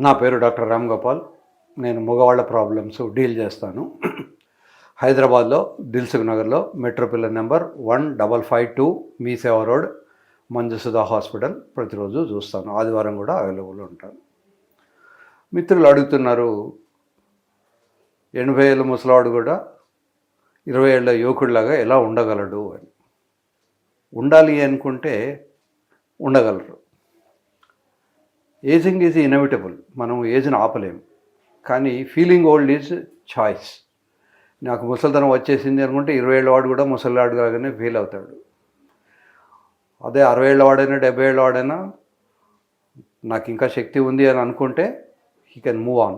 నా పేరు డాక్టర్ రామ్ గోపాల్. నేను మగవాళ్ళ ప్రాబ్లమ్స్ డీల్ చేస్తాను. హైదరాబాద్లో దిల్సుఖ్ నగర్లో మెట్రో పిల్లర్ నెంబర్ 1552 మీ సేవా రోడ్, మంజుసుధా హాస్పిటల్ ప్రతిరోజు చూస్తాను. ఆదివారం కూడా అవైలబుల్ ఉంటాను. మిత్రులు అడుగుతున్నారు, 80 ఏళ్ళ ముసలాడు కూడా 20 ఏళ్ళ యువకుడిలాగా ఎలా ఉండగలడు అని. ఉండాలి అనుకుంటే ఉండగలరు. Ageing is inevitable. మనం ఏజ్ని ఆపలేము. కానీ ఫీలింగ్ ఓల్డ్ ఈజ్ చాయిస్. నాకు ముసలితనం వచ్చేసింది అనుకుంటే 20 ఏళ్ళ వాడు కూడా ముసలివాడు లాగానే ఫీల్ అవుతాడు. అదే 60 ఏళ్ళ వాడైనా 70 ఏళ్ళ వాడైనా నాకు ఇంకా శక్తి ఉంది అని అనుకుంటే he can move on.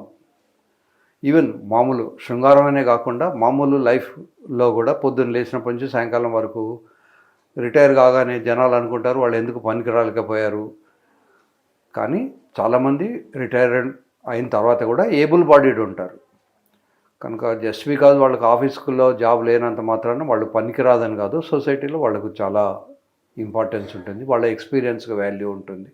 Even మామూలు శృంగారమనే కాకుండా మామూలు లైఫ్లో కూడా పొద్దున్న లేచినప్పటి నుంచి సాయంకాలం వరకు రిటైర్ కాగానే జనాలు అనుకుంటారు వాళ్ళు ఎందుకు పనికి రాలేకపోయారు. కానీ చాలామంది రిటైర్ అయిన తర్వాత కూడా ఏబుల్ బాడీడ్ ఉంటారు. కనుక జస్ట్ బికాజ్ వాళ్ళకి ఆఫీస్లో జాబ్ లేనంత మాత్రాన వాళ్ళు పనికిరాదని కాదు. సొసైటీలో వాళ్ళకు చాలా ఇంపార్టెన్స్ ఉంటుంది. వాళ్ళ ఎక్స్పీరియన్స్కి వాల్యూ ఉంటుంది.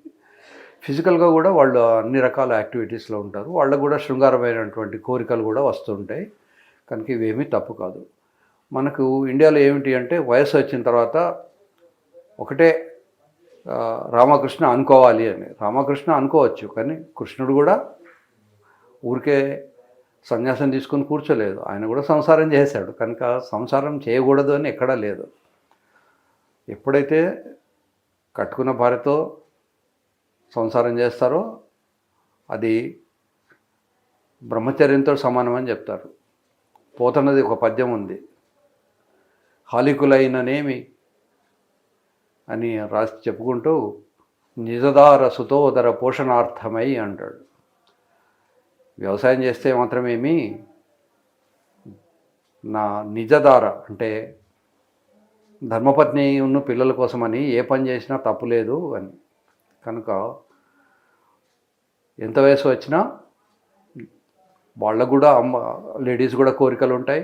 ఫిజికల్గా కూడా వాళ్ళు అన్ని రకాల యాక్టివిటీస్లో ఉంటారు. వాళ్ళకు కూడా శృంగారమైనటువంటి కోరికలు కూడా వస్తుంటాయి. కనుక ఇవేమీ తప్పు కాదు. మనకు ఇండియాలో ఏమిటి అంటే వయసు వచ్చిన తర్వాత ఒకటే రామకృష్ణ అనుకోవాలి అని. రామకృష్ణ అనుకోవచ్చు, కానీ కృష్ణుడు కూడా ఊరికే సన్యాసం తీసుకొని కూర్చోలేదు. ఆయన కూడా సంసారం చేశాడు. కనుక సంసారం చేయకూడదు అని ఎక్కడా లేదు. ఎప్పుడైతే కట్టుకున్న భార్యతో సంసారం చేస్తారో అది బ్రహ్మచర్యంతో సమానం అని చెప్తారు. పోతన్నది ఒక పద్యం ఉంది, హాలికులైననేమి అని రాసి చెప్పుకుంటూ నిజదార సుతోదర పోషణార్థమై అంటాడు. వ్యవసాయం చేస్తే మాత్రమేమి, నా నిజదార అంటే ధర్మపత్ని ఉన్న పిల్లల కోసమని ఏ పని చేసినా తప్పులేదు అని. కనుక ఎంత వయసు వచ్చినా వాళ్ళకు కూడా లేడీస్ కూడా కోరికలు ఉంటాయి.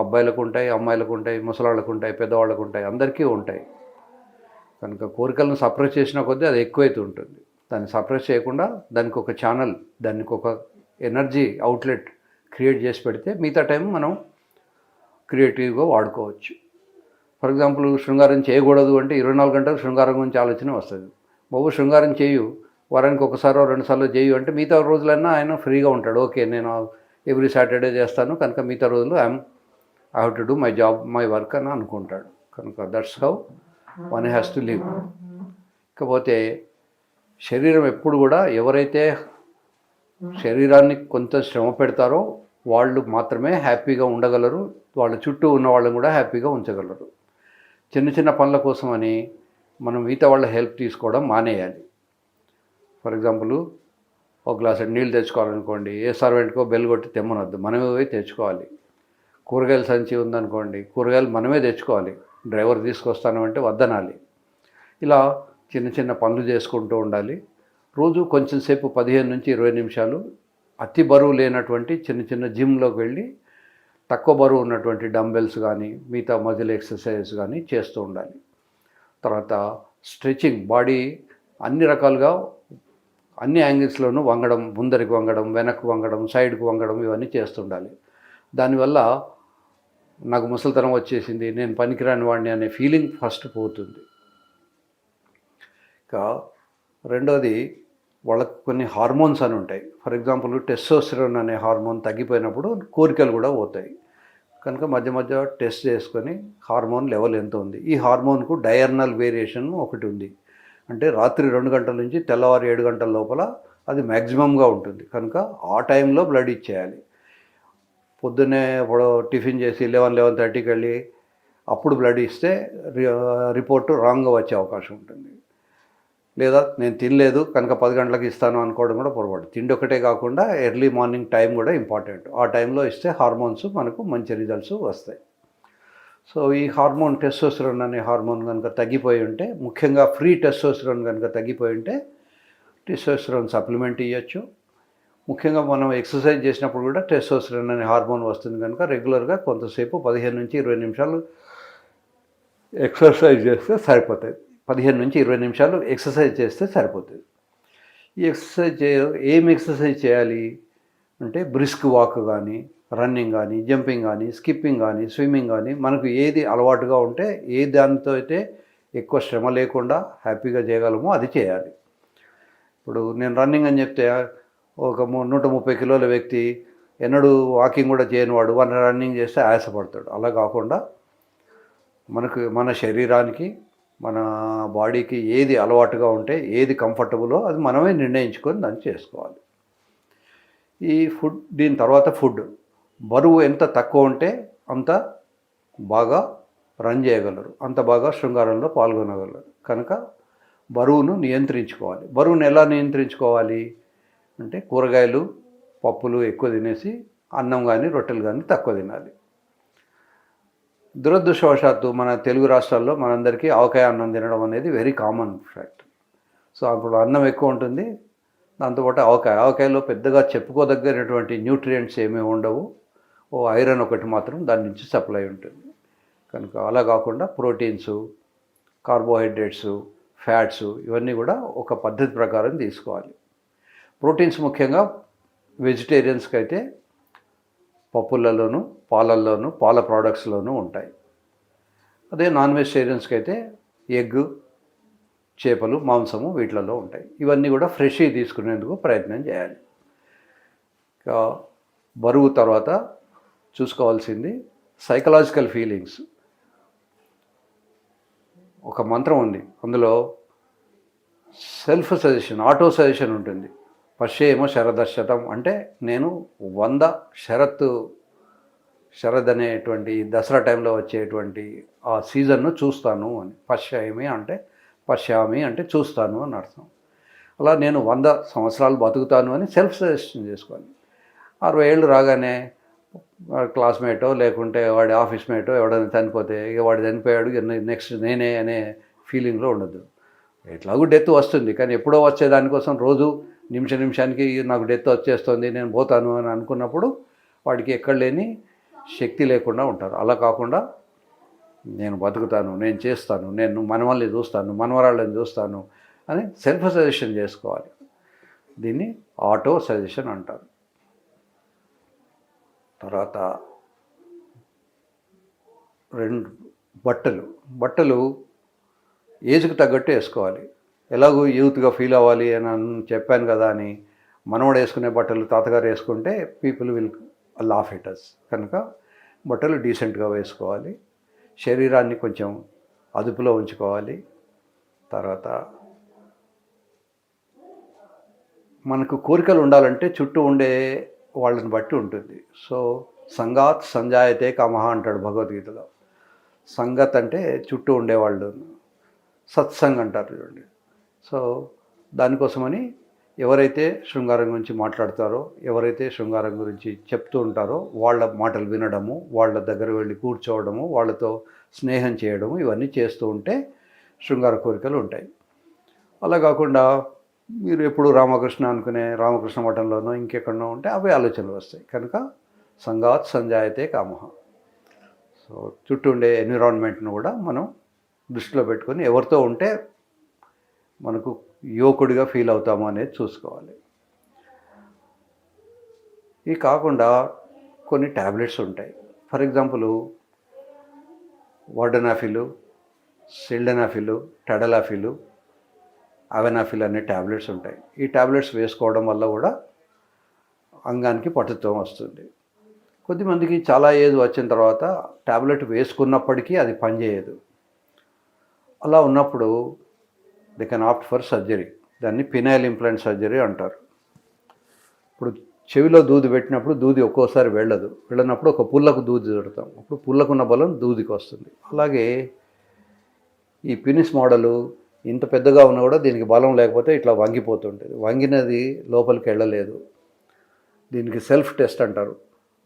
అబ్బాయిలకు ఉంటాయి, అమ్మాయిలకు ఉంటాయి, ముసలాళ్ళకు ఉంటాయి, పెద్దవాళ్ళకు ఉంటాయి, అందరికీ ఉంటాయి. కనుక కోరికలను సప్రెస్ చేసిన కొద్దీ అది ఎక్కువైతే ఉంటుంది. దాన్ని సప్రెస్ చేయకుండా దానికి ఒక ఛానల్, దానికి ఒక ఎనర్జీ అవుట్లెట్ క్రియేట్ చేసి పెడితే మిగతా టైం మనం క్రియేటివ్గా వాడుకోవచ్చు. ఫర్ ఎగ్జాంపుల్ శృంగారం చేయకూడదు అంటే 24 గంటలు శృంగారం గురించి ఆలోచన వస్తుంది. బాబు శృంగారం చేయు, వారానికి ఒకసారో 2 సార్లు చేయు అంటే మిగతా రోజులన్నా ఆయన ఫ్రీగా ఉంటాడు. ఓకే, నేను ఎవ్రీ సాటర్డే చేస్తాను, కనుక మిగతా రోజులు I have to do my job, my work అని అనుకుంటాడు. కనుక that's how one has to live. ఇకపోతే శరీరం ఎప్పుడు కూడా ఎవరైతే శరీరాన్ని కొంత శ్రమ పెడతారో వాళ్ళు మాత్రమే హ్యాపీగా ఉండగలరు. వాళ్ళ చుట్టూ ఉన్న వాళ్ళని కూడా హ్యాపీగా ఉంచగలరు. చిన్న చిన్న పనుల కోసమని మనం మిగతా వాళ్ళ హెల్ప్ తీసుకోవడం మానేయాలి. ఫర్ ఎగ్జాంపుల్ ఒక గ్లాస్ నీళ్ళు తెచ్చుకోవాలనుకోండి, ఏ సర్వెంట్కో బెల్ కొట్టి తెమ్మనొద్దు, మనమే పోయి తెచ్చుకోవాలి. కూరగాయల సంచి ఉందనుకోండి, కూరగాయలు మనమే తెచ్చుకోవాలి. డ్రైవర్ తీసుకొస్తాను అంటే వద్దనాలి. ఇలా చిన్న చిన్న పనులు చేసుకుంటూ ఉండాలి. రోజు కొంచెం సేపు 15 నుంచి 20 నిమిషాలు అతి బరువు లేనటువంటి చిన్న చిన్న జిమ్లోకి వెళ్ళి తక్కువ బరువు ఉన్నటువంటి డంబెల్స్ కానీ మిగతా మజిల్ ఎక్సర్సైజ్ కానీ చేస్తూ ఉండాలి. తర్వాత స్ట్రెచింగ్, బాడీ అన్ని రకాలుగా అన్ని యాంగిల్స్లోనూ వంగడం, ముందరికి వంగడం, వెనక్కి వంగడం, సైడ్కి వంగడం, ఇవన్నీ చేస్తుండాలి. దానివల్ల నాకు ముసలితనం వచ్చేసింది, నేను పనికిరాని వాడిని అనే ఫీలింగ్ ఫస్ట్ పోతుంది. ఇంకా రెండోది, వాళ్ళకు కొన్ని హార్మోన్స్ అని ఉంటాయి. ఫర్ ఎగ్జాంపుల్ టెస్టోస్టెరాన్ అనే హార్మోన్ తగ్గిపోయినప్పుడు కోరికలు కూడా పోతాయి. కనుక మధ్య మధ్య టెస్ట్ చేసుకొని హార్మోన్ లెవెల్ ఎంత ఉంది. ఈ హార్మోన్కు డయర్నల్ వేరియేషన్ ఒకటి ఉంది. అంటే రాత్రి 2 గంటల నుంచి తెల్లవారు 7 గంటల లోపల అది మ్యాక్సిమంగా ఉంటుంది. కనుక ఆ టైంలో బ్లడ్ ఇచ్చేయాలి. పొద్దున్నే టిఫిన్ చేసి 11-11:30కి వెళ్ళి అప్పుడు బ్లడ్ ఇస్తే రిపోర్టు రాంగ్గా వచ్చే అవకాశం ఉంటుంది. లేదా నేను తినలేదు కనుక 10 గంటలకు ఇస్తాను అనుకోవడం కూడా పొరపాటు. తిండి ఒకటే కాకుండా ఎర్లీ మార్నింగ్ టైం కూడా ఇంపార్టెంట్. ఆ టైంలో ఇస్తే హార్మోన్స్ మనకు మంచి రిజల్ట్స్ వస్తాయి. సో ఈ హార్మోన్ టెస్టోస్టెరాన్ అనే హార్మోన్ కనుక తగ్గిపోయి ఉంటే, ముఖ్యంగా ఫ్రీ టెస్టోస్టెరాన్ కనుక తగ్గిపోయి ఉంటే టెస్టోస్టెరాన్ సప్లిమెంట్ ఇవ్వచ్చు. ముఖ్యంగా మనం ఎక్సర్సైజ్ చేసినప్పుడు కూడా టెస్టోస్టెరాన్ అనే హార్మోన్ వస్తుంది కనుక రెగ్యులర్గా కొంతసేపు 15 నుంచి 20 నిమిషాలు ఎక్సర్సైజ్ చేస్తే సరిపోతుంది. 15 నుంచి 20 నిమిషాలు ఎక్సర్సైజ్ చేస్తే సరిపోతుంది. ఈ ఏం ఎక్సర్సైజ్ చేయాలి అంటే బ్రిస్క్ వాక్ కానీ, రన్నింగ్ కానీ, జంపింగ్ కానీ, స్కిప్పింగ్ కానీ, స్విమ్మింగ్ కానీ, మనకు ఏది అలవాటుగా ఉంటే ఏ దానితో అయితే ఎక్కువ శ్రమ లేకుండా హ్యాపీగా చేయగలమో అది చేయాలి. ఇప్పుడు నేను రన్నింగ్ అని చెప్తే ఒక 130 కిలోల వ్యక్తి ఎన్నడూ వాకింగ్ కూడా చేయని వాడు రన్నింగ్ చేస్తే ఆయాసపడతాడు. అలా కాకుండా మన శరీరానికి, మన బాడీకి ఏది అలవాటుగా ఉంటే, ఏది కంఫర్టబులో అది మనమే నిర్ణయించుకొని దాన్ని చేసుకోవాలి. దీని తర్వాత ఫుడ్. బరువు ఎంత తక్కువ ఉంటే అంత బాగా రన్ చేయగలరు, అంత బాగా శృంగారంలో పాల్గొనగలరు. కనుక బరువును నియంత్రించుకోవాలి. బరువును ఎలా నియంత్రించుకోవాలి అంటే కూరగాయలు, పప్పులు ఎక్కువ తినేసి అన్నం కానీ, రొట్టెలు కానీ తక్కువ తినాలి. దురదృష్టవశాత్తు మన తెలుగు రాష్ట్రాల్లో మనందరికీ ఆవకాయ అన్నం తినడం అనేది వెరీ కామన్ ఫ్యాక్ట్. సో అప్పుడు అన్నం ఎక్కువ ఉంటుంది, దాంతోపాటు ఆవకాయలో పెద్దగా చెప్పుకోదగ్గనటువంటి న్యూట్రియంట్స్ ఏమీ ఉండవు. ఐరన్ ఒకటి మాత్రం దాని నుంచి సప్లై ఉంటుంది. కనుక అలా కాకుండా ప్రోటీన్స్, కార్బోహైడ్రేట్స్, ఫ్యాట్స్ ఇవన్నీ కూడా ఒక పద్ధతి ప్రకారం తీసుకోవాలి. ప్రోటీన్స్ ముఖ్యంగా వెజిటేరియన్స్కి అయితే పప్పులలోనూ, పాలల్లోనూ, పాల ప్రోడక్ట్స్లోనూ ఉంటాయి. అదే నాన్ వెజిటేరియన్స్కి అయితే ఎగ్, చేపలు, మాంసము వీటిలలో ఉంటాయి. ఇవన్నీ కూడా ఫ్రెష్గా తీసుకునేందుకు ప్రయత్నం చేయాలి. బరువు తర్వాత చూసుకోవాల్సింది సైకలాజికల్ ఫీలింగ్స్. ఒక మంత్రం ఉంది, అందులో సెల్ఫ్ సజెషన్, ఆటో సజెషన్ ఉంటుంది. పశ్యేమో శరదశతం అంటే నేను 100 శరద్ అనేటువంటి దసరా టైంలో వచ్చేటువంటి ఆ సీజన్ను చూస్తాను అని. పశ్యామి అంటే చూస్తాను అని అర్థం. అలా నేను 100 సంవత్సరాలు బతుకుతాను అని సెల్ఫ్ సజెషన్ చేసుకోవాలి. 60 ఏళ్ళు రాగానే క్లాస్మేటో లేకుంటే వాడి ఆఫీస్ మేటో ఎవడైనా చనిపోతే ఇక వాడు చనిపోయాడు, నెక్స్ట్ నేనే అనే ఫీలింగ్లో ఉండదు. ఎట్లాగూ డెత్ వస్తుంది, కానీ ఎప్పుడో వచ్చేదానికోసం రోజు నిమిషానికి నాకు డెత్ వచ్చేస్తుంది, నేను పోతాను అని అనుకున్నప్పుడు వాడికి ఎక్కడ లేని శక్తి లేకుండా ఉంటారు. అలా కాకుండా నేను బతుకుతాను, నేను చేస్తాను, నేను మనవల్ని చూస్తాను, మనవరాళ్ళని చూస్తాను అని సెల్ఫ్ సజెషన్ చేసుకోవాలి. దీన్ని ఆటో సజెషన్ అంటారు. తర్వాత 2 బట్టలు ఏజ్కి తగ్గట్టు వేసుకోవాలి. ఎలాగో యూత్గా ఫీల్ అవ్వాలి అని చెప్పాను కదా అని మనవడు వేసుకునే బట్టలు తాతగారు వేసుకుంటే people will laugh at us. కనుక బట్టలు డీసెంట్గా వేసుకోవాలి. శరీరాన్ని కొంచెం అదుపులో ఉంచుకోవాలి. తర్వాత మనకు కోరికలు ఉండాలంటే చుట్టూ ఉండే వాళ్ళని బట్టి ఉంటుంది. సో సంగాత్ సంజాయతే కామహ అంటాడు భగవద్గీతలో. సంగత్ అంటే చుట్టూ ఉండేవాళ్ళు, సత్సంగ్ అంటారు చూడండి. సో దానికోసమని ఎవరైతే శృంగారం గురించి మాట్లాడతారో, ఎవరైతే శృంగారం గురించి చెప్తూ ఉంటారో వాళ్ళ మాటలు వినడము, వాళ్ళ దగ్గర వెళ్ళి కూర్చోవడము, వాళ్ళతో స్నేహం చేయడము, ఇవన్నీ చేస్తూ ఉంటే శృంగార కోరికలు ఉంటాయి. అలా కాకుండా మీరు ఎప్పుడు రామకృష్ణ అనుకునే రామకృష్ణ మఠంలోనో ఇంకెక్కడనో ఉంటే అవే ఆలోచనలు వస్తాయి. కనుక సంగాత్ సంజాయతే కామహ. సో చుట్టూ ఉండే ఎన్విరాన్మెంట్ను కూడా మనం దృష్టిలో పెట్టుకొని ఎవరితో ఉంటే మనకు యువకుడిగా ఫీల్ అవుతాము అనేది చూసుకోవాలి. ఇవి కాకుండా కొన్ని ట్యాబ్లెట్స్ ఉంటాయి. ఫర్ ఎగ్జాంపుల్ వార్డనాఫిల్, సిల్డనాఫిల్, టెడలాఫిల్, అవెనాఫిల్ అనే ట్యాబ్లెట్స్ ఉంటాయి. ఈ ట్యాబ్లెట్స్ వేసుకోవడం వల్ల కూడా అంగానికి పటుత్వం వస్తుంది. కొద్దిమందికి చాలా ఏజ్ వచ్చిన తర్వాత ట్యాబ్లెట్ వేసుకున్నప్పటికీ అది పనిచేయదు. అలా ఉన్నప్పుడు they can opt for surgery. దాన్ని పినైల్ ఇంప్లాంట్ సర్జరీ అంటారు. ఇప్పుడు చెవిలో దూది పెట్టినప్పుడు దూది ఒక్కోసారి వెళ్ళనప్పుడు ఒక పుల్లకు దూది పెడతాం, అప్పుడు పుల్లకున్న బలం దూదికి వస్తుంది. అలాగే ఈ పినిస్ మోడలు ఇంత పెద్దగా ఉన్నా కూడా దీనికి బలం లేకపోతే ఇట్లా వంగిపోతుంటుంది. వంగినది లోపలికి వెళ్ళలేదు. దీనికి సెల్ఫ్ టెస్ట్ అంటారు.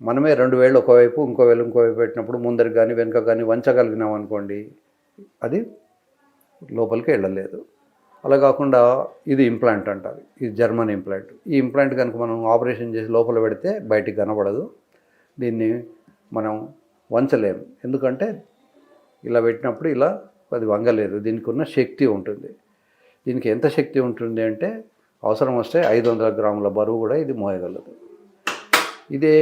మనమే 2 వేళ్ళు ఒకవైపు, ఇంకోవైపు పెట్టినప్పుడు ముందరికి కానీ వెనుక కానీ వంచగలిగినాం అనుకోండి, అది లోపలికి వెళ్ళలేదు. అలా కాకుండా ఇది ఇంప్లాంట్ అంటారు. ఇది జర్మన్ ఇంప్లాంట్. ఈ ఇంప్లాంట్ కనుక మనం ఆపరేషన్ చేసి లోపల పెడితే బయటికి కనబడదు. దీన్ని మనం వంచలేము, ఎందుకంటే ఇలా పెట్టినప్పుడు ఇలా అది వంగలేదు. దీనికి ఉన్న శక్తి ఉంటుంది. దీనికి ఎంత శక్తి ఉంటుంది అంటే అవసరం వస్తే 500 గ్రాముల బరువు కూడా ఇది మోయగలదు. ఇదే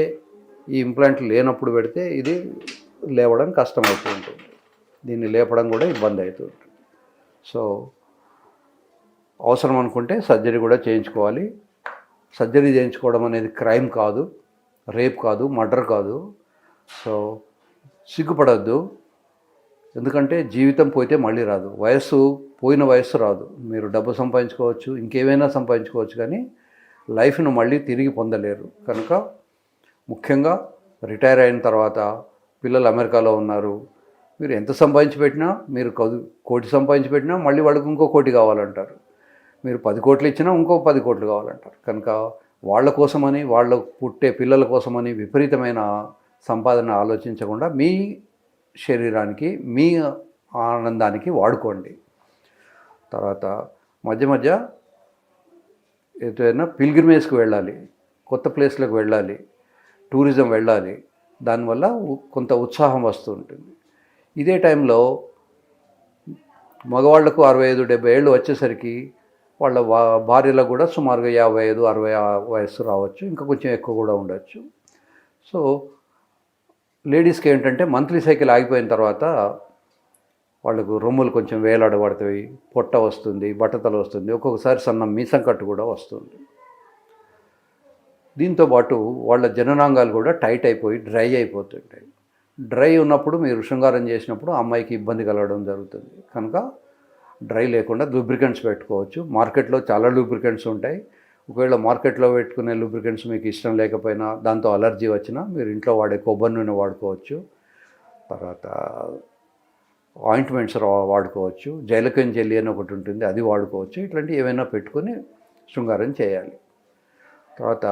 ఈ ఇంప్లాంట్ లేనప్పుడు పెడితే ఇది లేవడం కష్టమవుతూ ఉంటుంది, దీన్ని లేపడం కూడా ఇబ్బంది అవుతుంది. సో అవసరం అనుకుంటే సర్జరీ కూడా చేయించుకోవాలి. సర్జరీ చేయించుకోవడం అనేది క్రైమ్ కాదు, రేప్ కాదు, మర్డర్ కాదు. సో సిగ్గుపడద్దు, ఎందుకంటే జీవితం పోతే మళ్ళీ రాదు. పోయిన వయస్సు రాదు. మీరు డబ్బు సంపాదించుకోవచ్చు, ఇంకేమైనా సంపాదించుకోవచ్చు, కానీ లైఫ్ను మళ్ళీ తిరిగి పొందలేరు. కనుక ముఖ్యంగా రిటైర్ అయిన తర్వాత పిల్లలు అమెరికాలో ఉన్నారు, మీరు ఎంత సంపాదించి పెట్టినా, మీరు 1 కోటి సంపాదించి పెట్టినా మళ్ళీ వాళ్ళకి ఇంకో 1 కోటి కావాలంటారు. మీరు 10 కోట్లు ఇచ్చినా ఇంకో 10 కోట్లు కావాలంటారు. కనుక వాళ్ళ కోసమని, వాళ్ళ పుట్టే పిల్లల కోసమని విపరీతమైన సంపాదన ఆలోచించకుండా మీ శరీరానికి, మీ ఆనందానికి వాడుకోండి. తర్వాత మధ్య మధ్య ఏదైనా పిల్గ్రిమేజ్కి వెళ్ళాలి, కొత్త ప్లేస్లకు వెళ్ళాలి, టూరిజం వెళ్ళాలి. దానివల్ల కొంత ఉత్సాహం వస్తూ ఉంటుంది. ఇదే టైంలో మగవాళ్లకు 65-70 ఏళ్ళు వచ్చేసరికి వాళ్ళ భార్యలకు కూడా సుమారుగా 55-60 వయస్సు రావచ్చు, ఇంకా కొంచెం ఎక్కువ కూడా ఉండొచ్చు. సో లేడీస్కి ఏంటంటే మంత్లీ సైకిల్ ఆగిపోయిన తర్వాత వాళ్ళకు రొమ్ములు కొంచెం వేలాడబడతాయి, పొట్ట వస్తుంది, బట్టతల వస్తుంది, ఒక్కొక్కసారి సన్న మీసం కట్టు కూడా వస్తుంది. దీంతోపాటు వాళ్ళ జననాంగాలు కూడా టైట్ అయిపోయి డ్రై అయిపోతుంటాయి. డ్రై ఉన్నప్పుడు మీరు శృంగారం చేసినప్పుడు అమ్మాయికి ఇబ్బంది కలగడం జరుగుతుంది. కనుక డ్రై లేకుండా లూబ్రికెంట్స్ పెట్టుకోవచ్చు. మార్కెట్లో చాలా లూబ్రికెంట్స్ ఉంటాయి. ఒకవేళ మార్కెట్లో పెట్టుకునే లూబ్రికెంట్స్ మీకు ఇష్టం లేకపోయినా, దాంతో అలర్జీ వచ్చినా మీరు ఇంట్లో వాడే కొబ్బరి నూనె వాడుకోవచ్చు. తర్వాత ఆయింట్మెంట్స్ వాడుకోవచ్చు. జైలకన్ జెల్లీ అని ఒకటి ఉంటుంది, అది వాడుకోవచ్చు. ఇట్లాంటివి ఏమైనా పెట్టుకొని శృంగారం చేయాలి. తర్వాత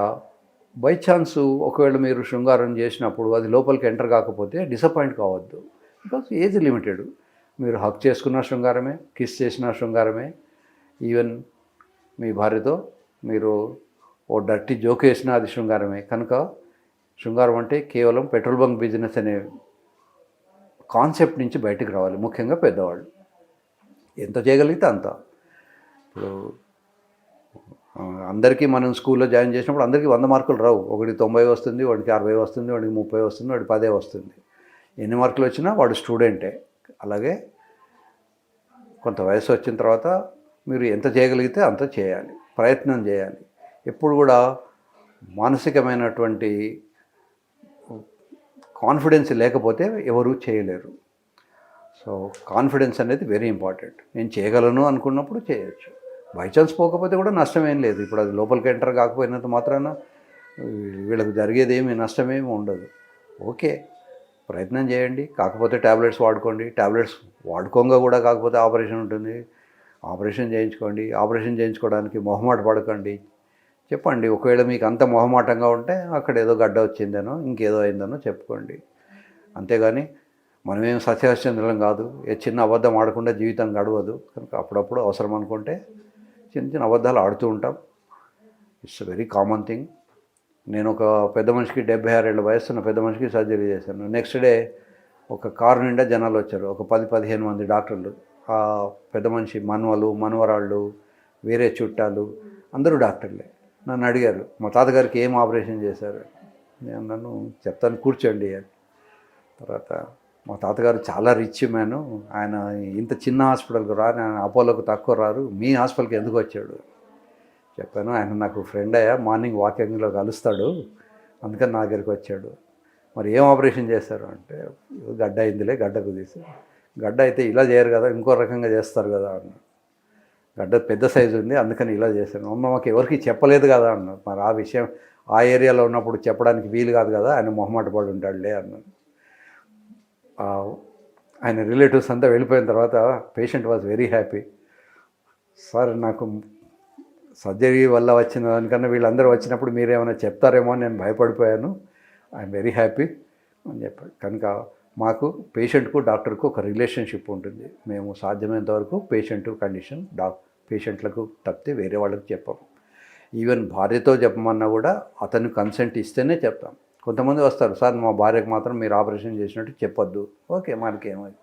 బై ఛాన్స్ ఒకవేళ మీరు శృంగారం చేసినప్పుడు అది లోపలికి ఎంటర్ కాకపోతే డిసప్పాయింట్ కావద్దు. Because age limited. మీరు హక్ చేసుకున్న శృంగారమే, కిస్ చేసిన శృంగారమే, ఈవెన్ మీ భార్యతో మీరు ఓ డర్టీ జోక్ వేసినా అది శృంగారమే. కనుక శృంగారం అంటే కేవలం పెట్రోల్ బంక్ బిజినెస్ అనే కాన్సెప్ట్ నుంచి బయటకు రావాలి. ముఖ్యంగా పెద్దవాళ్ళు ఎంత చేయగలిగితే అంత. ఇప్పుడు అందరికీ మనం స్కూల్లో జాయిన్ చేసినప్పుడు అందరికీ 100 మార్కులు రావు. ఒకటి 90 వస్తుంది, వాడికి 60 వస్తుంది, వాడికి 30 వస్తుంది, వాడికి 10 వస్తుంది. ఎన్ని మార్కులు వచ్చినా వాడు స్టూడెంటే. అలాగే కొంత వయసు వచ్చిన తర్వాత మీరు ఎంత చేయగలిగితే అంత చేయాలి, ప్రయత్నం చేయాలి. ఎప్పుడు కూడా మానసికమైనటువంటి కాన్ఫిడెన్స్ లేకపోతే ఎవరూ చేయలేరు. సో కాన్ఫిడెన్స్ అనేది వెరీ ఇంపార్టెంట్. నేను చేయగలను అనుకున్నప్పుడు చేయొచ్చు. బై ఛాన్స్ పోకపోతే కూడా నష్టమేం లేదు. ఇప్పుడు అది లోపలికి ఎంటర్ కాకపోయినంత మాత్రాన వీళ్ళకి జరిగేది ఏమి నష్టమేమి ఉండదు. ఓకే, ప్రయత్నం చేయండి. కాకపోతే ట్యాబ్లెట్స్ వాడుకోండి. ట్యాబ్లెట్స్ వాడుకోగా కూడా కాకపోతే ఆపరేషన్ ఉంటుంది, ఆపరేషన్ చేయించుకోండి. ఆపరేషన్ చేయించుకోవడానికి మొహమాట పడకండి. చెప్పండి, ఒకవేళ మీకు అంత మొహమాటంగా ఉంటే అక్కడ ఏదో గడ్డ వచ్చిందనో ఇంకేదో అయిందనో చెప్పుకోండి. అంతేగాని మనమేం సత్యహరిశ్చంద్రులం కాదు. ఏ చిన్న అబద్ధం ఆడకుండా జీవితం గడవదు. కనుక అప్పుడప్పుడు అవసరం అనుకుంటే చిన్న చిన్న అబద్ధాలు ఆడుతూ ఉంటాం. It's very common thing. నేను ఒక పెద్ద మనిషికి 76 ఏళ్ళ వయసున్న పెద్ద మనిషికి సర్జరీ చేశాను. నెక్స్ట్ డే ఒక కారు నిండా జనాలు వచ్చారు, ఒక 10-15 మంది డాక్టర్లు. ఆ పెద్ద మనిషి మనవరాళ్ళు, వేరే చుట్టాలు అందరూ డాక్టర్లే. నన్ను అడిగారు, మా తాతగారికి ఏం ఆపరేషన్ చేశారు? నేను నన్ను చెప్తాను, కూర్చోండి అని. తర్వాత మా తాతగారు చాలా రిచ్ మ్యాను, ఆయన ఇంత చిన్న హాస్పిటల్కి రారు, ఆయన అపోలోకి తక్కువ రారు, మీ హాస్పిటల్కి ఎందుకు వచ్చాడు చెప్పాను. ఆయన నాకు ఫ్రెండ్ అయ్యా, మార్నింగ్ వాకింగ్లో కలుస్తాడు, అందుకని నా దగ్గరికి వచ్చాడు. మరి ఏం ఆపరేషన్ చేశారు అంటే, గడ్డ అయిందిలే, గడ్డకు తీసి. గడ్డ అయితే ఇలా చేయరు కదా, ఇంకో రకంగా చేస్తారు కదా అన్న. గడ్డ పెద్ద సైజు ఉంది, అందుకని ఇలా చేశాను. అమ్మ మాకు ఎవరికి చెప్పలేదు కదా అన్నారు. మరి ఆ విషయం ఆ ఏరియాలో ఉన్నప్పుడు చెప్పడానికి వీలు కాదు కదా, ఆయన మొహమాట పడి ఉంటాడులే అన్నాను. ఆయన రిలేటివ్స్ అంతా వెళ్ళిపోయిన తర్వాత patient was very happy. Sir, నాకు సర్జరీ వల్ల వచ్చిన దానికన్నా వీళ్ళందరూ వచ్చినప్పుడు మీరేమైనా చెప్తారేమో అని నేను భయపడిపోయాను, ఐఎమ్ వెరీ హ్యాపీ అని చెప్పాడు. కనుక మాకు పేషెంట్కు డాక్టర్కు ఒక రిలేషన్షిప్ ఉంటుంది. మేము సాధ్యమైనంత వరకు పేషెంట్ కండిషన్ పేషెంట్లకు తప్పితే వేరే వాళ్ళకి చెప్పాము. ఈవెన్ భార్యతో చెప్పమన్నా కూడా అతను కన్సెంట్ ఇస్తేనే చెప్తాం. కొంతమంది వస్తారు, సార్ మా భార్యకు మాత్రం మీరు ఆపరేషన్ చేసినట్టు చెప్పొద్దు. ఓకే, మనకేమైంది,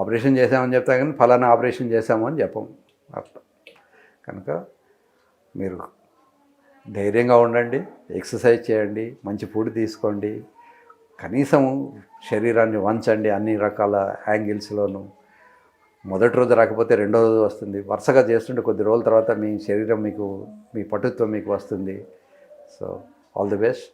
ఆపరేషన్ చేసామని చెప్తా కానీ ఫలానా ఆపరేషన్ చేసాము అని చెప్పము అట్లా. కనుక మీరు ధైర్యంగా ఉండండి, ఎక్సర్సైజ్ చేయండి, మంచి ఫుడ్ తీసుకోండి, కనీసం శరీరాన్ని వంచండి అన్ని రకాల యాంగిల్స్లోనూ. మొదటి రోజు రాకపోతే రెండో రోజు వస్తుంది. వరుసగా చేస్తుంటే కొద్ది రోజుల తర్వాత మీ శరీరం మీకు, మీ పటుత్వం మీకు వస్తుంది. So all the best.